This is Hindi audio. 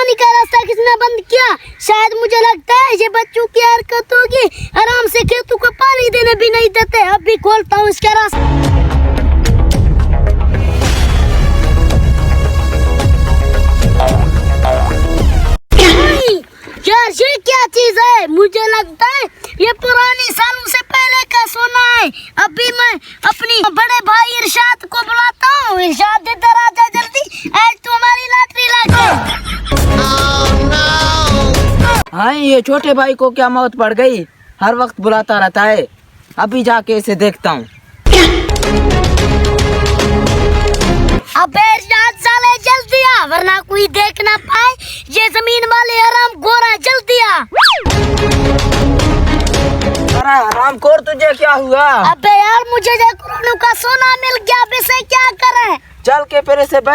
पानी का रास्ता किसने बंद किया? शायद मुझे लगता है ये बच्चों की हरकत होगी। आराम से खेतों को पानी देने भी नहीं देते। अब भी खोलता हूँ इसका रास्ता। यार ये क्या चीज है? मुझे लगता है ये पुरानी सालों से पहले का सोना है। अभी मैं अपनी बड़े भाई इरशाद को बुलाता हूँ। इरशाद इधर आ जा जल्दी, आज तुम्हारी लॉटरी लग गई। हाँ, ये छोटे भाई को क्या मौत पड़ गई? हर वक्त बुलाता रहता है। अभी जाके इसे देखता हूँ। अबे इरशाद साले जल्दी आ, वरना कोई देख ना पाए। ये जमीन वाले हराम गोरा, जल्दी आ। अरे हरामखोर, तुझे क्या हुआ? अबे यार मुझे ये करोड़ों का सोना मिल गया, अब इसे क्या करें? चल के फिर इसे बेच